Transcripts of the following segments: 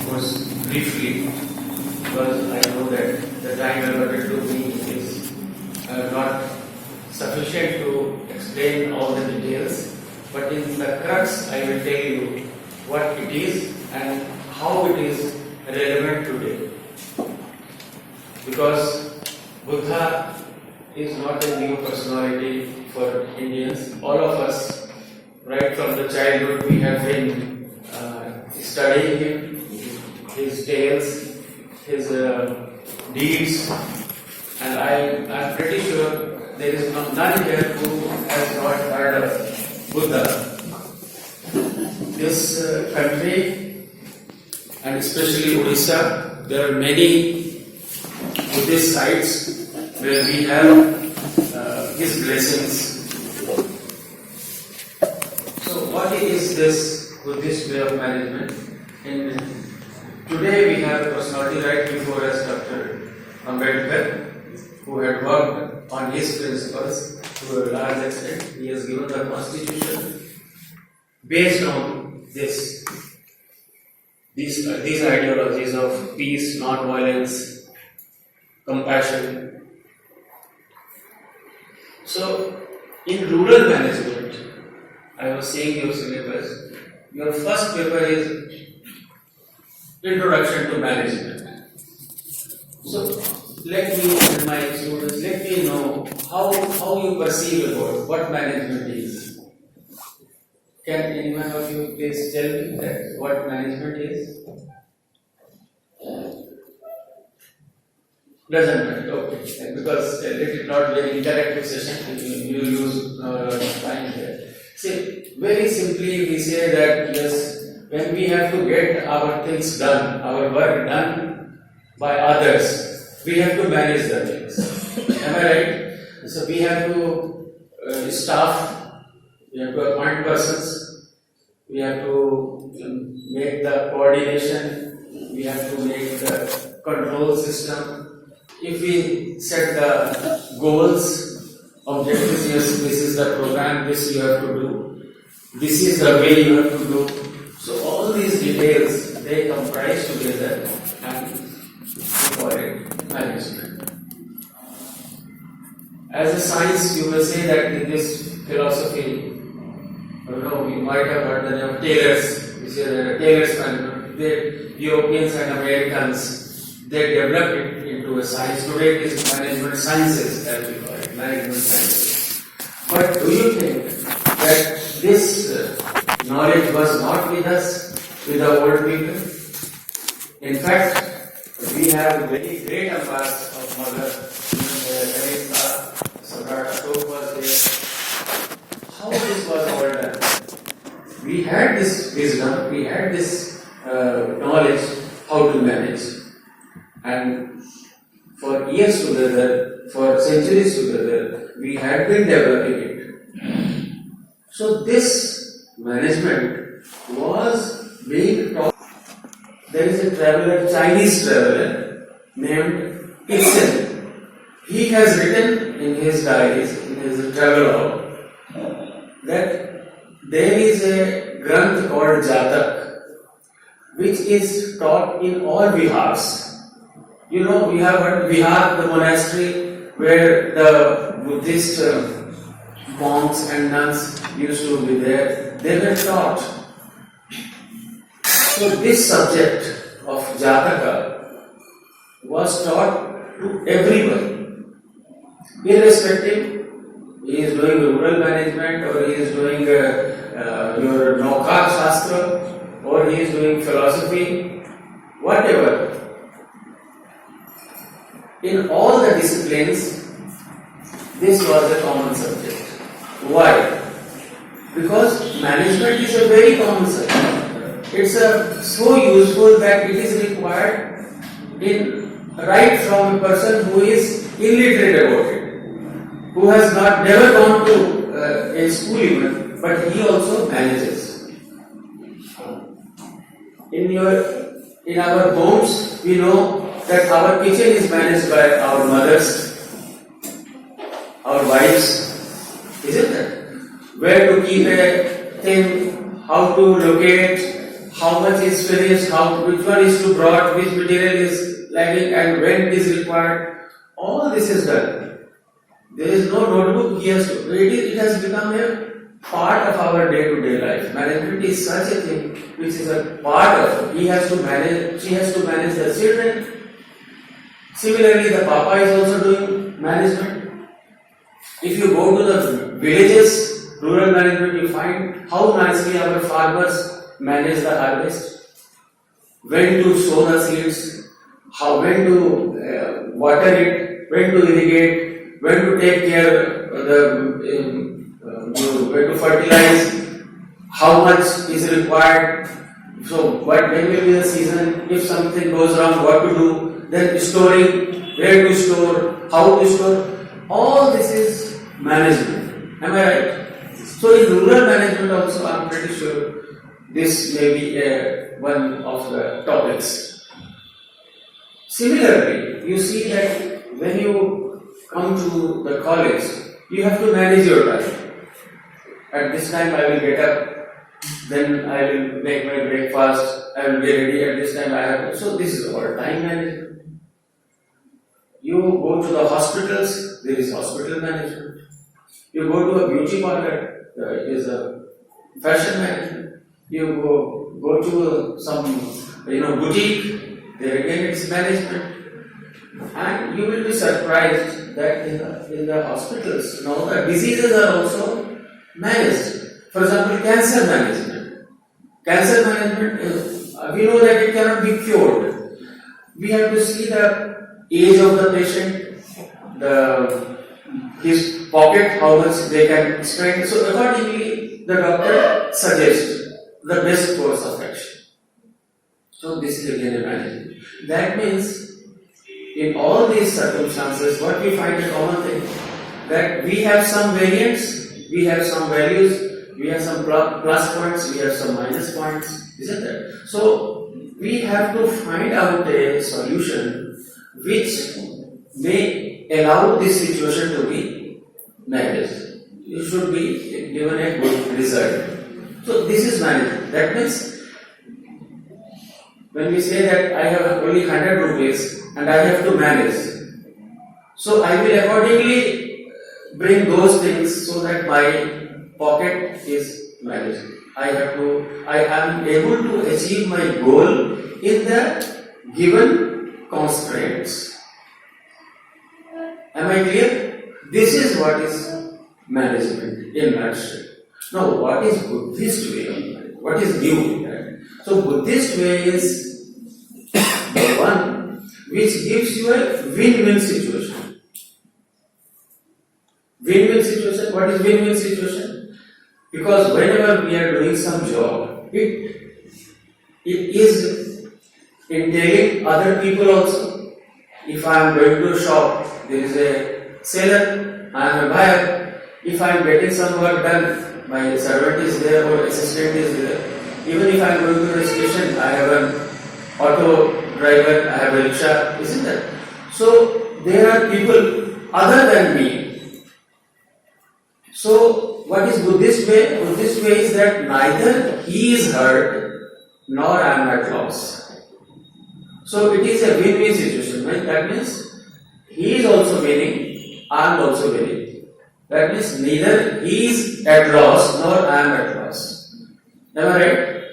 of course, briefly, because I know that the time allotted to me is not sufficient to explain all the details, but in the crux I will tell you what it is and how it is relevant today. Because Buddha is not a new personality for Indians. All of us, right from the childhood, we have been studying him, his tales, his deeds, and I'm pretty sure there is none here who has not heard of Buddha. This country, and especially Odisha, there are many Buddhist sites where we have his blessings. So what is this Buddhist way of management? Today we have a personality right before us, Dr. Ambedkar, who had worked on his principles to a large extent. He has given the constitution based on these ideologies of peace, non-violence, compassion. So, in rural management, I was saying your syllabus, your first paper is Introduction to Management. So, let me and my students, let me know how you perceive about what management is. Can anyone of you please tell me that what management is? Doesn't matter, okay. Because let it not be an interactive session, you use time there. See, very simply we say that yes, when we have to get our things done, our work done by others, we have to manage the things. Am I right? So we have to staff, we have to appoint persons, we have to make the coordination, we have to make the control system. If we set the goals, objectives, yes, this is the program, this you have to do, this is the way you have to do. So all these details, they comprise together and we call it management. As a science, you may say that in this philosophy, we might have heard the name of Taylor's. We say that Taylor's management. The Europeans and Americans, they developed it into a science. Today it is management sciences, as we call it, management sciences. But do you think that this knowledge was not with us, with the old people? In fact, we have very great ambassadors of Mother Teresa, Samrat Ashok was there. How this was all done? We had this wisdom, we had this knowledge how to manage. And for years together, for centuries together, we had been developing it. So this management was being taught. There is a traveler, Chinese traveler named Ibsen. He has written in his diaries, in his travel log, that there is a granth called Jatak, which is taught in all vihars. You know, we have heard Vihar, the monastery where the Buddhist monks and nuns used to be there. They were taught. So this subject of Jataka was taught to everyone, irrespective he is doing rural management or he is doing your Nauka Shastra or he is doing philosophy, whatever. In all the disciplines, this was a common subject. Why? Because management is a very common subject. It's so useful that it is required right from a person who is illiterate about it, who has never gone to a school even, but he also manages. In our homes, we know that our kitchen is managed by our mothers, our wives, isn't it? Where to keep a thing, how to locate, how much is finished, which one is too broad, which material is lagging, and when it is required. All this is done. There is no notebook he has to. It has become a part of our day-to-day life. Management is such a thing which is a part of. He has to manage. She has to manage the children. Similarly, the papa is also doing management. If you go to the villages, rural management, you find how nicely our farmers manage the harvest, when to sow the seeds, when to water it, when to irrigate, when to take care of when to fertilize, how much is required. So, when will be the season? If something goes wrong, what to do? Then storing, where to store, how to store. All this is management. Am I right? So, in rural management also, I am pretty sure this may be one of the topics. Similarly, you see that when you come to the college, you have to manage your time. At this time I will get up, then I will make my breakfast, I will be ready at this time I have to. So this is all time management. You go to the hospitals, there is hospital management. You go to a beauty parlor, it is a fashion management. You go to some boutique, there again it's management. And you will be surprised that in the hospitals now the diseases are also managed. For example, cancer management. Cancer management, we know that it cannot be cured. We have to see the age of the patient, his pocket, how much they can spend. So accordingly, the doctor suggests the best course of action. So this is again a management. That means in all these circumstances, what we find a common thing, that we have some variance, we have some values, we have some plus points, we have some minus points, isn't it? So we have to find out a solution which may allow this situation to be managed. You should be given a good result. So this is management. That means when we say that I have only 100 rupees and I have to manage, so I will accordingly bring those things so that my pocket is managed. I am able to achieve my goal in the given constraints. Am I clear? This is what is management in nutshell. Now, what is Buddhist way of management? What is new in that? So, Buddhist way is the one which gives you a win-win situation. Win-win situation. What is win-win situation? Because whenever we are doing some job, it is entailing other people also. If I am going to a shop, there is a seller, I am a buyer. If I am getting some work done, my servant is there or assistant is there. Even if I am going to a station, I have an auto driver, I have a rickshaw, isn't it? So there are people other than me. So what is Buddhist way? Buddhist way is that neither he is hurt nor I am at loss. So it is a win-win situation. That means he is also winning, I am also winning. That means neither he is at loss nor I am at loss. Am I right?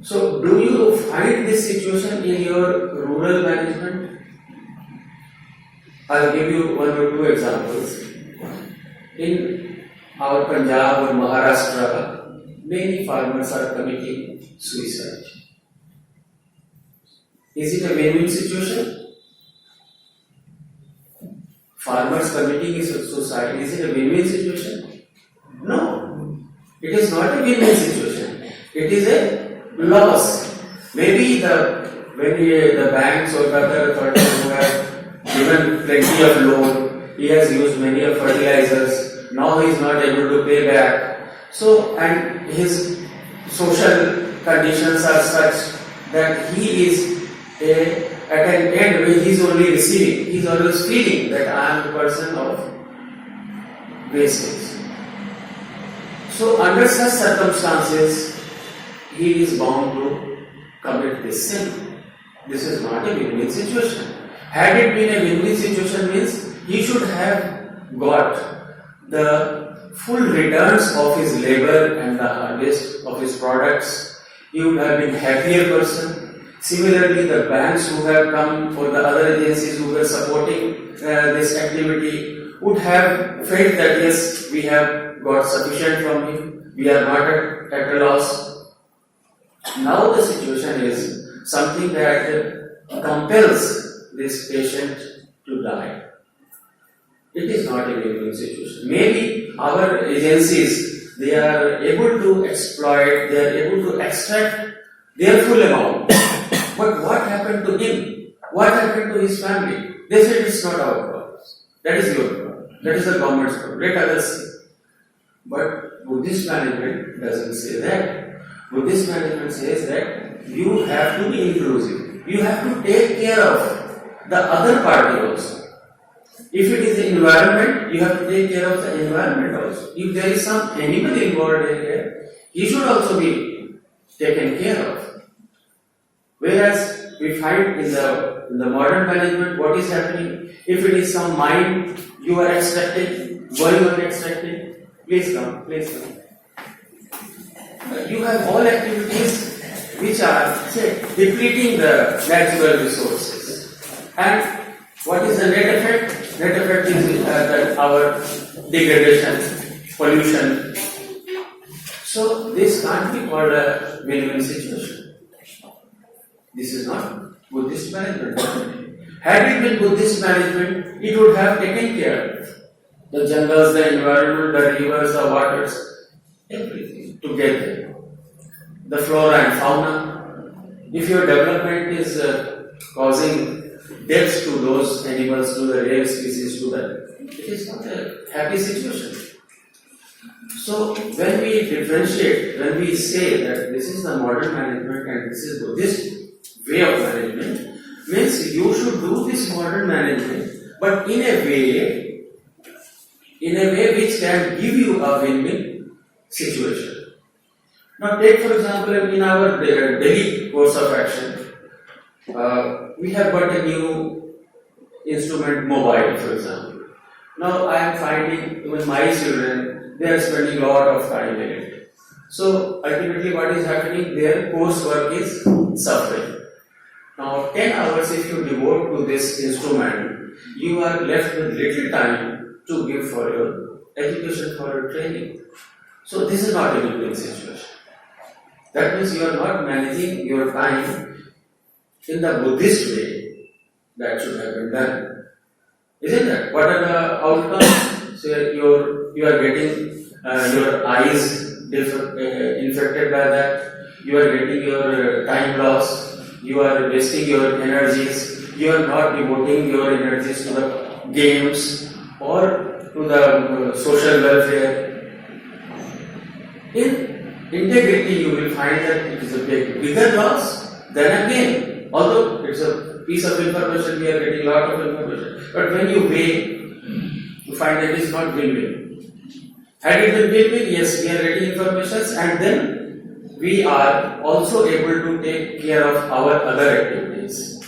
So do you find this situation in your rural management? I'll give you one or two examples. In our Punjab or Maharashtra, many farmers are committing suicide. Is it a win-win situation? Farmers committing suicide, is it a win-win situation? No. It is not a win-win situation. It is a loss. Maybe when the banks or the other authorities who have given plenty of loan, he has used many of fertilizers, now he is not able to pay back. So, and his social conditions are such that he is at an end where he is only receiving, he is always feeling that I am a person of wastage. So under such circumstances, he is bound to commit this sin. This is not a win-win situation. Had it been a win-win situation, means he should have got the full returns of his labor and the harvest of his products. He would have been happier person. Similarly, the banks who have come or the other agencies who were supporting this activity would have felt that yes, we have got sufficient from him, we are not at a loss. Now the situation is something that compels this patient to die. It is not a win-win situation. Maybe our agencies, they are able to exploit, they are able to extract their full amount. But what happened to him? What happened to his family? They said it's not our problem. That is your problem. That is the government's problem. Let others say. But Buddhist management doesn't say that. Buddhist management says that you have to be inclusive. You have to take care of the other party also. If it is the environment, you have to take care of the environment also. If there is some animal involved in here, he should also be taken care of. Whereas we find in the modern management, what is happening? If it is some mine you are extracting, going on extracting, please come, please come. You have all activities which are, say, depleting the natural resources. And what is the net effect? Net effect is that our degradation, pollution. So this can't be called a win-win situation. This is not Buddhist management. Had it been Buddhist management, it would have taken care of the jungles, the environment, the rivers, the waters, everything together. The flora and fauna. If your development is causing deaths to those animals, to the rare species, it is not a happy situation. So when we differentiate, when we say that this is the modern management and this is Buddhist way of management, means you should do this modern management, but in a way which can give you a win-win situation. Now take for example in our daily course of action, we have got a new instrument, mobile for example. Now I am finding even my children, they are spending a lot of time in it. So ultimately what is happening, their coursework is suffering. Now 10 hours if you devote to this instrument, you are left with little time to give for your education, for your training. So this is not a win-win situation. That means you are not managing your time in the Buddhist way that should have been done. Isn't that? What are the outcomes? So you are getting your eyes infected by that. You are getting your time loss. You are wasting your energies. You are not devoting your energies to the games or to the social welfare. In integrity, you will find that it is a bigger loss. Then again, although it's a piece of information, we are getting a lot of information. But when you weigh, you find that it is not win-win. Had it been win-win, yes, we are getting information and then we are also able to take care of our other activities.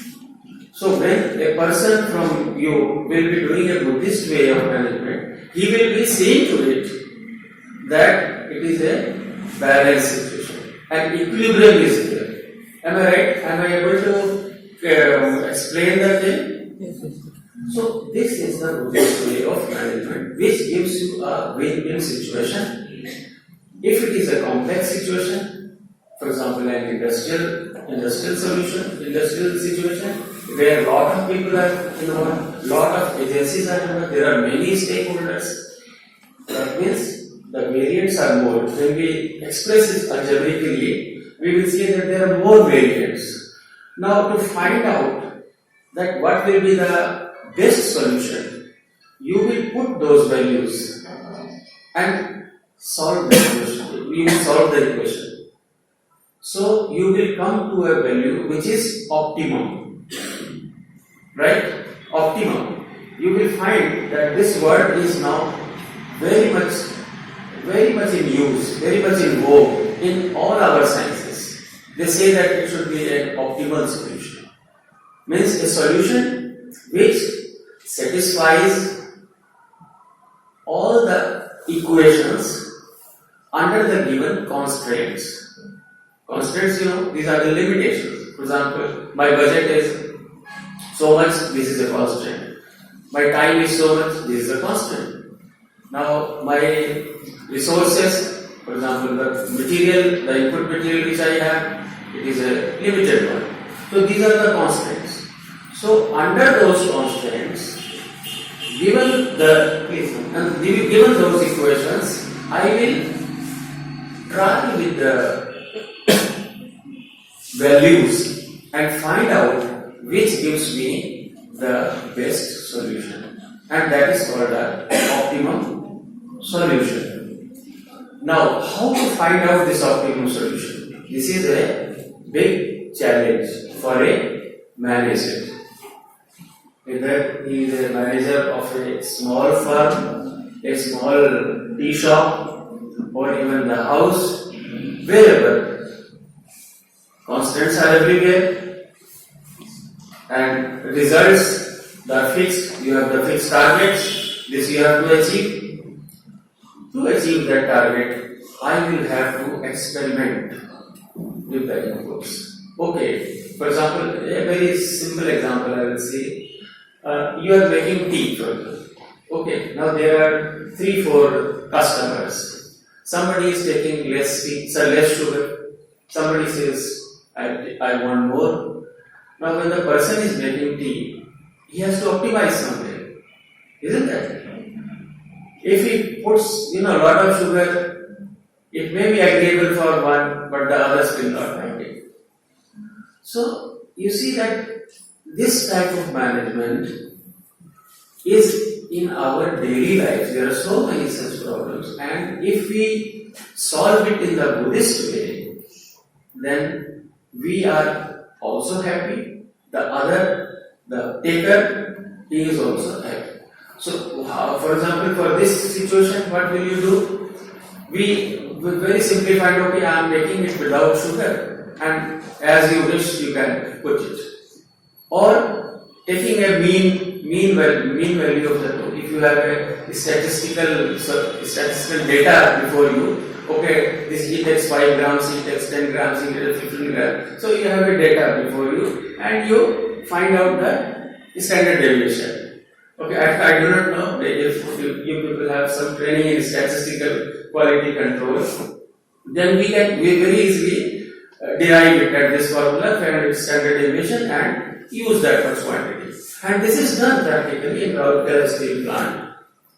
So when a person from you will be doing a Buddhist way of management, he will be seeing to it that it is a balanced situation and equilibrium is there. Am I right? Am I able to explain that thing? Yes. So this is the Buddhist way of management which gives you a win-win situation. If it is a complex situation, for example an industrial situation where a lot of people are involved, lot of agencies are involved, there are many stakeholders, that means the variants are more. When we express it algebraically, we will see that there are more variants. Now to find out that what will be the best solution, you will put those values and solve the equation. You will solve the equation. So you will come to a value which is optimum. Right? Optimum. You will find that this word is now very much in use, very much in vogue in all our sciences. they say that it should be an optimal solution. Means a solution which satisfies all the equations under the given constraints. Constraints, these are the limitations. For example, my budget is so much, this is a constraint. My time is so much, this is a constraint. Now, my resources, for example, the input material which I have, it is a limited one. So, these are the constraints. So, under those constraints, given those equations, I will try with the values and find out which gives me the best solution, and that is called the optimum solution. Now, how to find out this optimum solution? This is a big challenge for a manager. Whether he is a manager of a small firm, a small tea shop, or even the house, wherever, constants are everywhere, and results are fixed. You have the fixed targets, this you have to achieve. To achieve that target, I will have to experiment with the inputs. Okay, for example, a very simple example I will say. You are making tea, for example. Okay, now there are 3-4 customers. Somebody is taking less sugar. Somebody says, I want more. Now, when the person is making tea, he has to optimize something, isn't it? If he puts, a lot of sugar, it may be agreeable for one, but the others will not like it. So, you see that this type of management is in our daily life. There are so many such problems, and if we solve it in the Buddhist way, then we are also happy. The taker, he is also happy. So, for example, for this situation, what will you do? We very simply find, okay, I am making it without sugar, and as you wish, you can put it. Or taking a mean value of the two. If you have a statistical data before you, okay, this he takes 5 grams, he takes 10 grams, he takes 15 grams. So you have a data before you, and you find out the standard deviation. Okay, I do not know if you people have some training in statistical quality control, then we very easily derive it at this formula, find its standard deviation, and use that much quantity. And this is done practically in Rourkela steel plant,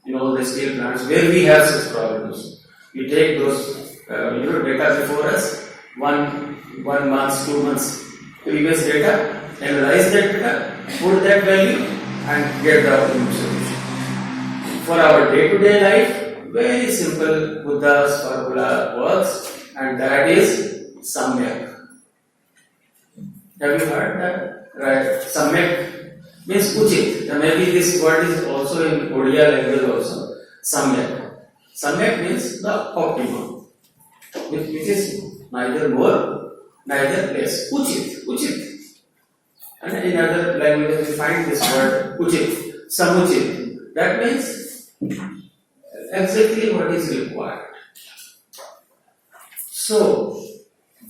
in all the steel plants where we have such problems. We take those data before us, one month, 2 months previous data, analyze that data, put that value, and get the optimum solution. For our day-to-day life, very simple Buddha's formula works, and that is Samyak. Have you heard that? Right? Samyak means Uchit. Maybe this word is also in Odia language also. Samyak. Samyak means the optimum, which is neither more, neither less. Uchit. And in other languages we find this word Uchit, Samuchit. That means exactly what is required. So,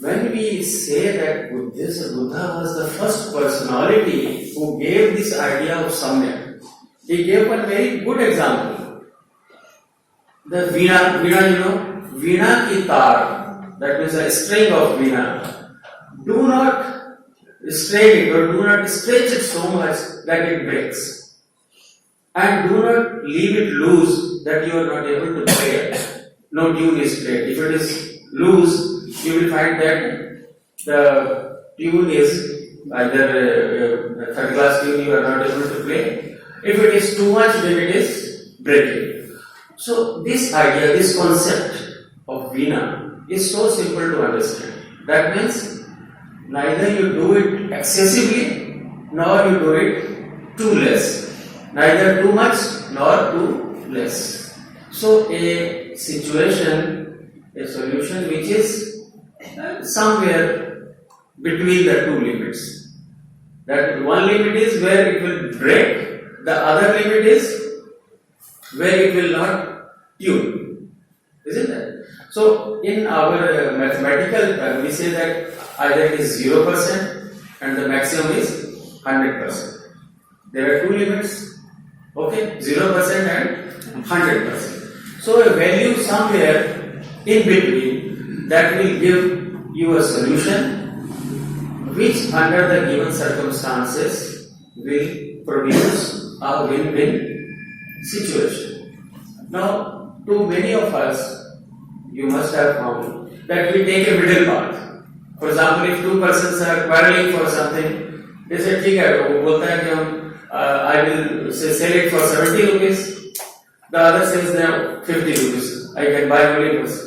when we say that Buddha was the first personality who gave this idea of Samyak, he gave a very good example. The Veena, Veena ki tar, that means a string of Veena. Do not strain it or do not stretch it so much that it breaks. And do not leave it loose that you are not able to play it. No tune is played. If it is loose, you will find that the tune is either a third class tune you are not able to play. If it is too much, then it is breaking. So this idea, this concept of Veena is so simple to understand. That means neither you do it excessively, nor you do it too less. Neither too much, nor too less. So a solution which is somewhere between the two limits. That one limit is where it will break, the other limit is where it will not tune. Isn't it? So, in our mathematical, we say that either it is 0% and the maximum is 100%. There are two limits, okay, 0% and 100%. So, a value somewhere in between that will give you a solution which under the given circumstances will produce a win-win situation. Now, to many of us, you must have found that we take a middle path. For example, if two persons are quarreling for something, they say, ठीक है, वो बोलता है कि हम I will sell it for 70 rupees. The other says now 50 rupees. I can buy only this.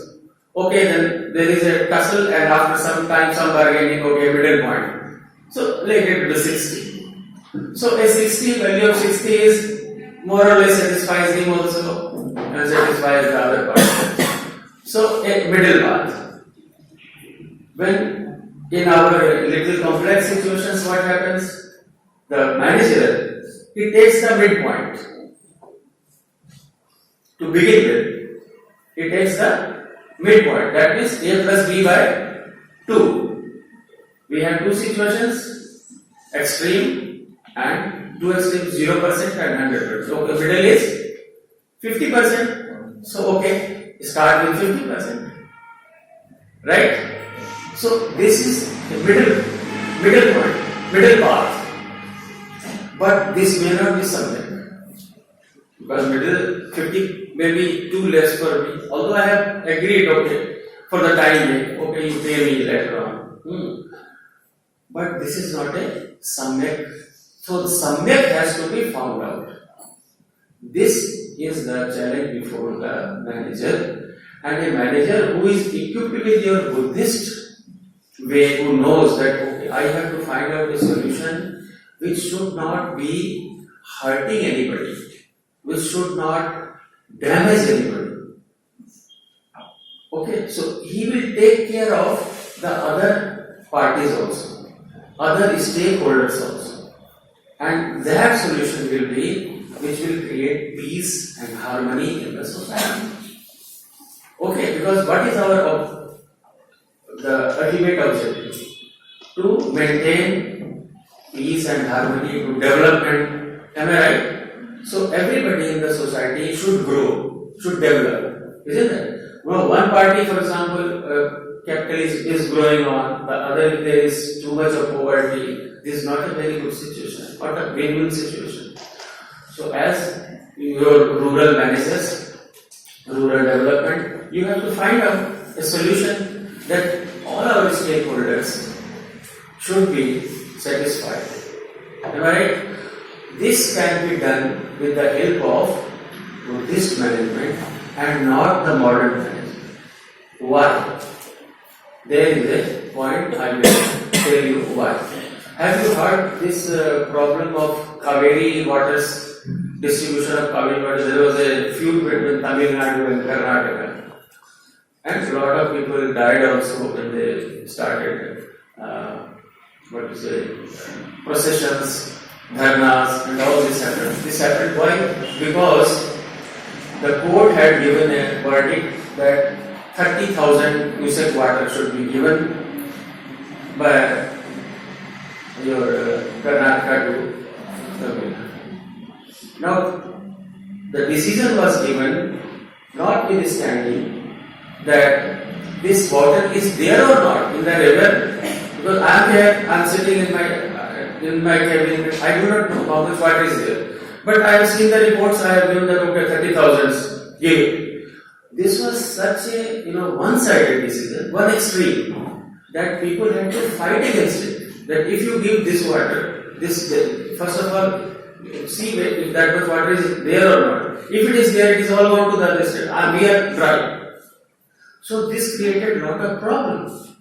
Okay, then there is a tussle, and after some time, some bargaining, okay, middle point. So let it be 60. So a 60 value of 60 is more or less satisfies him also and satisfies the other party. So a middle path. When in our little complex situations, what happens? The manager, he takes the midpoint. To begin with, he takes the midpoint. That means A plus B by 2. We have two situations, extreme and two extremes, 0% and 100%. So the middle is 50%. So okay, start with 50%. Right? So this is the middle point, middle path. But this may not be something. Because middle 50 may be too less for me. Although I have agreed, okay, for the time being, okay, you pay me later on. But this is not a samyak. So the samyak has to be found out. This is the challenge before the manager. And a manager who is equipped with your Buddhist way, who knows that okay, I have to find out a solution which should not be hurting anybody, which should not damage anybody. Okay, so he will take care of the other parties also, other stakeholders also. And that solution will be which will create peace and harmony in the society. Okay, because what is the ultimate objective? To maintain peace and harmony, to development. Am I right? So everybody in the society should grow, should develop, isn't it? Well, one party, for example, capitalism is growing on, the other there is too much of poverty. This is not a very good situation, not a win-win situation. So as your rural managers, rural development, you have to find out a solution that all our stakeholders should be satisfied. Am I right? This can be done with the help of Buddhist management and not the modern management. Why? There is a point I will tell you why. Have you heard this problem of Kaveri waters, distribution of Kaveri waters? There was a feud between Tamil Nadu and Karnataka. And a lot of people died also when they started processions, dharnas, and all this happened. This happened why? Because the court had given a verdict that 30,000 cubic water should be given by your Karnataka to Tamil Nadu. Now, the decision was given notwithstanding that this water is there or not in the river, because I am here, I am sitting in my cabin, I do not know how much water is there. But I have seen the reports, I have given that okay, 30,000 give it. This was such a one-sided decision, one extreme, that people had to fight against it. That if you give this water, first of all, see if that much water is there or not. If it is there, it is all gone to the other side. We are dry. So this created a lot of problems.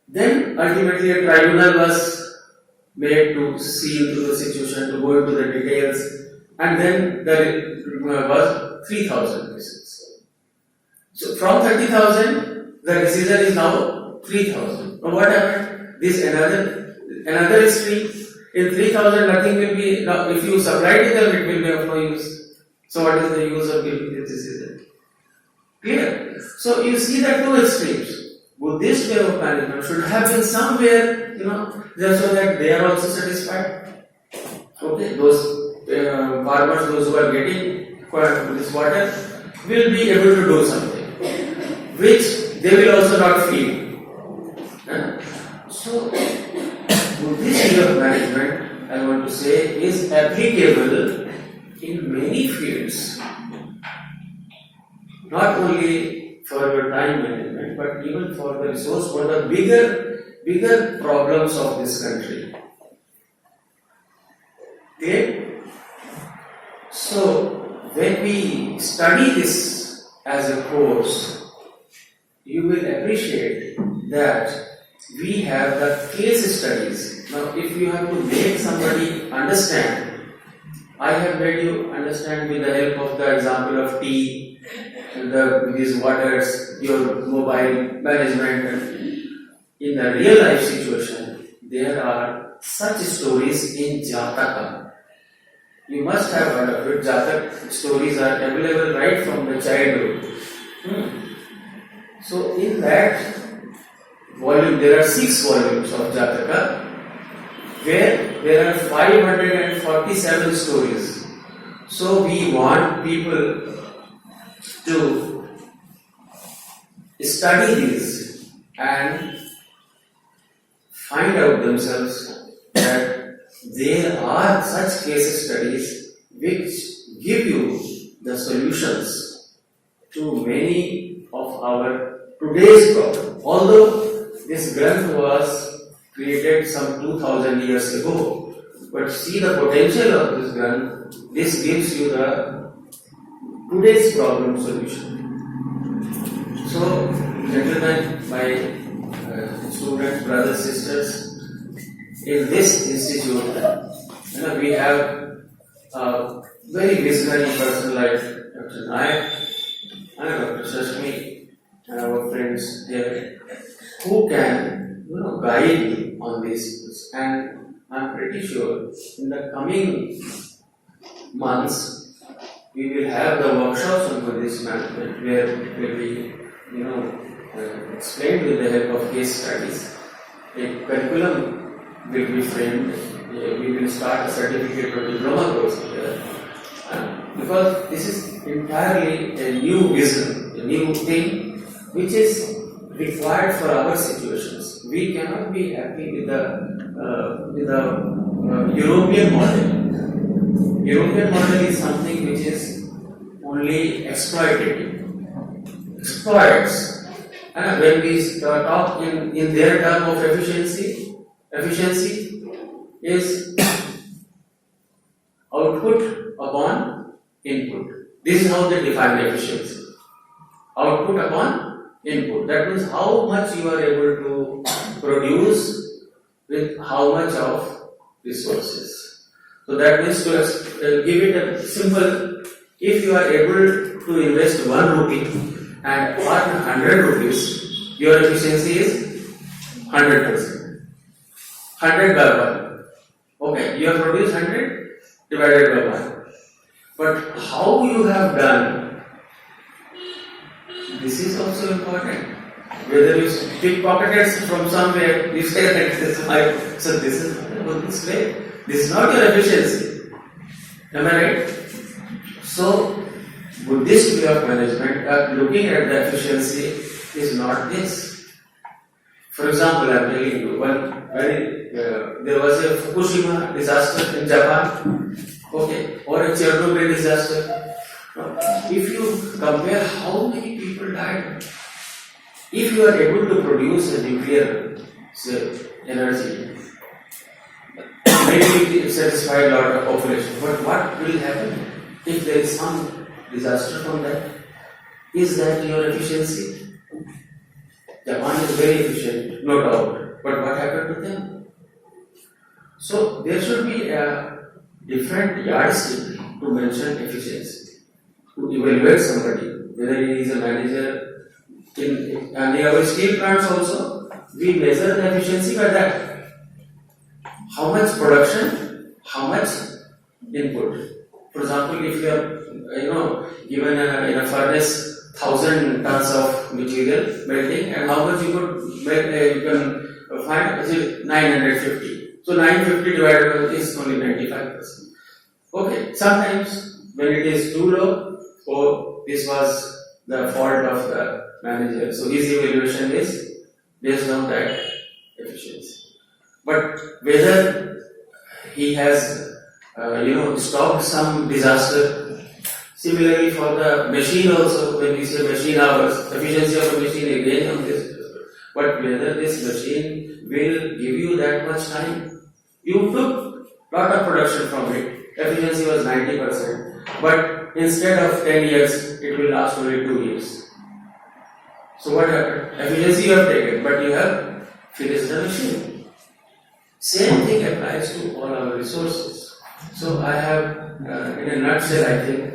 Then ultimately a tribunal was made to see into the situation, to go into the details, and then there was 3,000 cases. So from 30,000, the decision is now 3,000. Now what happened? This another extreme. In 3,000, nothing will be. Now, if you supply to them, it will be of no use. So what is the use of giving this? Is it clear? So you see that two extremes. Buddhist way of management should have been somewhere, just so that they are also satisfied. Okay, those farmers, those who are getting this water, will be able to do something, which they will also not feel. So, Buddhist way of management, I want to say, is applicable in many fields. Not only for your time management, but even for the resource, for the bigger problems of this country. Okay? So, when we study this as a course, you will appreciate that we have the case studies. Now, if you have to make somebody understand, I have made you understand with the help of the example of tea, these waters, your mobile management. In the real life situation, there are such stories in Jataka. You must have heard of it. Jatak stories are available right from the childhood. So in that volume, there are 6 volumes of Jataka, where there are 547 stories. So we want people to study these and find out themselves that there are such case studies which give you the solutions to many of our today's problems. Although this Granth was created some 2000 years ago, but see the potential of this Granth. This gives you the today's problem solution. So, gentlemen, my students, brothers, sisters, in this institute, we have a very visionary person like Dr. Nayak and Dr. Shashmi and our friends here, who can guide you on this. And I'm pretty sure in the coming months we will have the workshops on Buddhist management where it will be explained with the help of case studies. A curriculum will be framed. We will start a certificate or diploma course here. Because this is entirely a new vision, a new thing which is required for our situations. We cannot be happy with the European model. European model is something which is only exploitative. Exploits. And when we talk in their term of efficiency is output upon input. This is how they define efficiency. Output upon input. That means how much you are able to produce with how much of resources. So that means to give it a simple, if you are able to invest 1 rupee and earn 100 rupees, your efficiency is 100%. 100 by 1. Okay, you have produced 100 divided by 1. But how you have done, this is also important. Whether you pickpocketed from somewhere, you say that this is my, so this is not a Buddhist way. This is not your efficiency. Am I right? So, Buddhist way of management, looking at the efficiency is not this. For example, I am telling you, there was a Fukushima disaster in Japan, or a Chernobyl disaster. If you compare how many people died, if you are able to produce a nuclear energy, maybe it satisfies a lot of population. But what will happen if there is some disaster from that? Is that your efficiency? Japan is very efficient, no doubt. But what happened to them? So there should be a different yardstick to mention efficiency, to evaluate somebody, whether he is a manager in our steel plants also. we measure the efficiency by that. How much production, how much input. For example, if you are, given in a furnace 1,000 tons of material melting, and how much you could make, you can find is 950. So 950 divided by is only 95%. Okay, sometimes when it is too low, oh, this was the fault of the manager. So his evaluation is based on that efficiency. But whether he has, stopped some disaster. Similarly, for the machine also, when we say machine hours, efficiency of a machine again on this. But whether this machine will give you that much time, you took lot of production from it. Efficiency was 90%, but instead of 10 years, it will last only 2 years. So what happened? Efficiency you have taken, but you have finished the machine. Same thing applies to all our resources. So I have, in a nutshell, I think,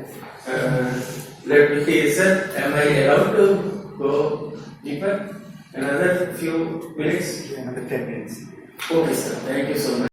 let me sir, am I allowed to go deeper? Another few minutes? Another 10 minutes. Okay, sir. Thank you so much.